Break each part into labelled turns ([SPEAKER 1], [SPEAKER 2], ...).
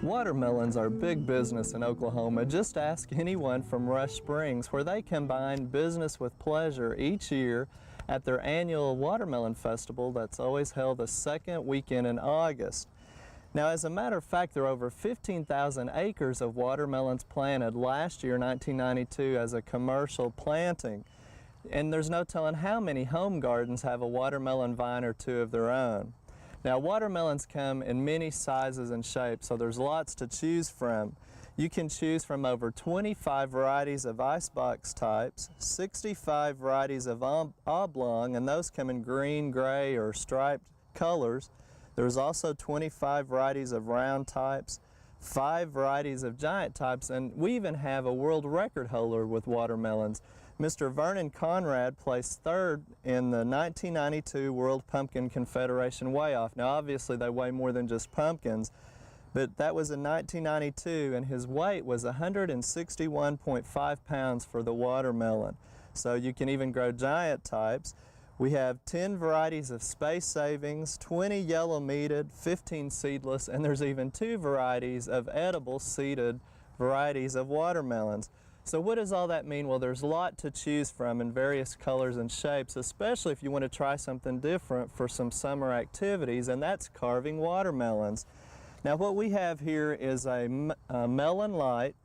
[SPEAKER 1] Watermelons are big business in Oklahoma. Just ask anyone from Rush Springs, where they combine business with pleasure each year at their annual Watermelon Festival that's always held the second weekend in August. Now, as a matter of fact, there are over 15,000 acres of watermelons planted last year, 1992, as a commercial planting. And there's no telling how many home gardens have a watermelon vine or two of their own. Now, watermelons come in many sizes and shapes, so there's lots to choose from. You can choose from over 25 varieties of icebox types, 65 varieties of oblong, and those come in green, gray, or striped colors. There's also 25 varieties of round types, 5 varieties of giant types, and we even have a world record holder with watermelons. Mr. Vernon Conrad placed third in the 1992 World Pumpkin Confederation weigh-off. Now, obviously, they weigh more than just pumpkins, but that was in 1992, and his weight was 161.5 pounds for the watermelon. So you can even grow giant types. We have 10 varieties of space savings, 20 yellow meated, 15 seedless, and there's even 2 varieties of edible seeded varieties of watermelons. So what does all that mean? Well, there's a lot to choose from in various colors and shapes, especially if you want to try something different for some summer activities, and that's carving watermelons. Now, what we have here is a Melon Light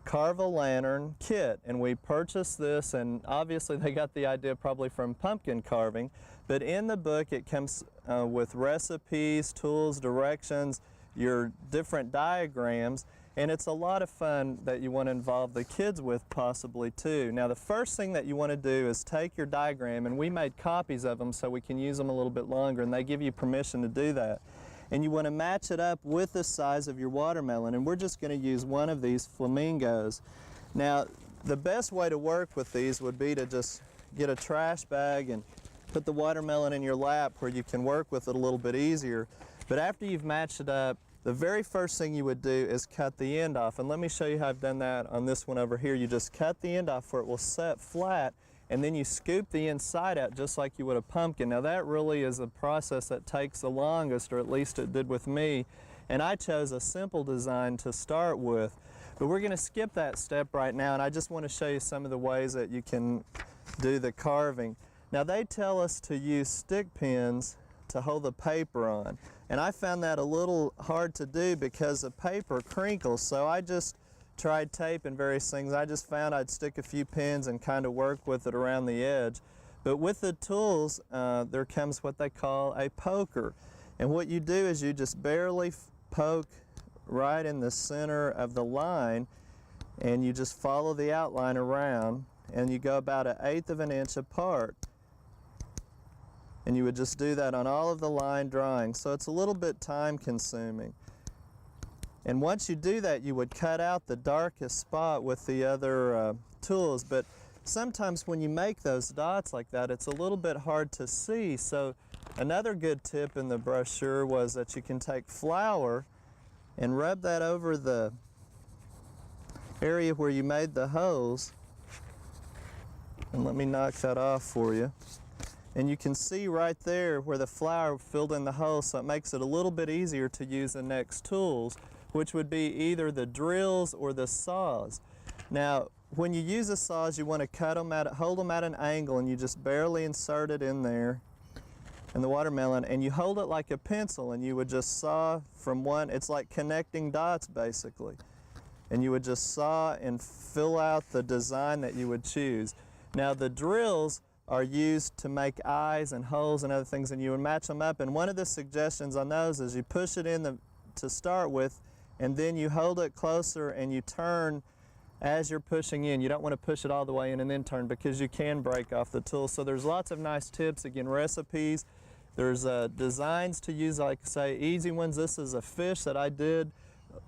[SPEAKER 1] Carve-A-Lantern kit, and we purchased this, and obviously they got the idea probably from pumpkin carving, but in the book it comes with recipes, tools, directions, your different diagrams, and it's a lot of fun that you want to involve the kids with possibly too. Now, the first thing that you want to do is take your diagram, and we made copies of them so we can use them a little bit longer, and they give you permission to do that. And you want to match it up with the size of your watermelon, and we're just going to use one of these flamingos. Now, the best way to work with these would be to just get a trash bag and put the watermelon in your lap where you can work with it a little bit easier. But after you've matched it up, the very first thing you would do is cut the end off. And let me show you how I've done that on this one over here. You just cut the end off where it will set flat, and then you scoop the inside out just like you would a pumpkin. Now, that really is a process that takes the longest, or at least it did with me, and I chose a simple design to start with. But we're going to skip that step right now, and I just want to show you some of the ways that you can do the carving. Now, they tell us to use stick pins to hold the paper on, and I found that a little hard to do because the paper crinkles, so I just tried tape and various things. I just found I'd stick a few pins and kind of work with it around the edge. But with the tools, there comes what they call a poker, and what you do is you just barely poke right in the center of the line, and you just follow the outline around, and you go about 1/8 of an inch apart. And you would just do that on all of the line drawings, so it's a little bit time consuming. And once you do that, you would cut out the darkest spot with the other tools, but sometimes when you make those dots like that, it's a little bit hard to see. So another good tip in the brochure was that you can take flour and rub that over the area where you made the holes. And let me knock that off for you. And you can see right there where the flour filled in the hole, so it makes it a little bit easier to use the next tools, which would be either the drills or the saws. Now, when you use the saws, you want to hold them at an angle, and you just barely insert it in there in the watermelon, and you hold it like a pencil, and you would just saw from one. It's like connecting dots basically, and you would just saw and fill out the design that you would choose. Now, the drills are used to make eyes and holes and other things, and you would match them up, and one of the suggestions on those is you push it in to start with, and then you hold it closer and you turn as you're pushing in. You don't want to push it all the way in and then turn, because you can break off the tool. So there's lots of nice tips, again, recipes. There's designs to use, like say easy ones. This is a fish that I did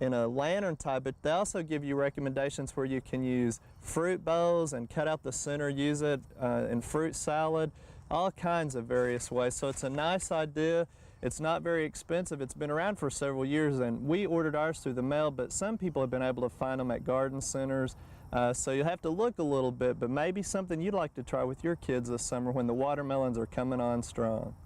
[SPEAKER 1] in a lantern type, but they also give you recommendations where you can use fruit bowls and cut out the center, use it in fruit salad, all kinds of various ways. So it's a nice idea. It's not very expensive. It's been around for several years, and we ordered ours through the mail, but some people have been able to find them at garden centers. So you have to look a little bit, but maybe something you'd like to try with your kids this summer when the watermelons are coming on strong.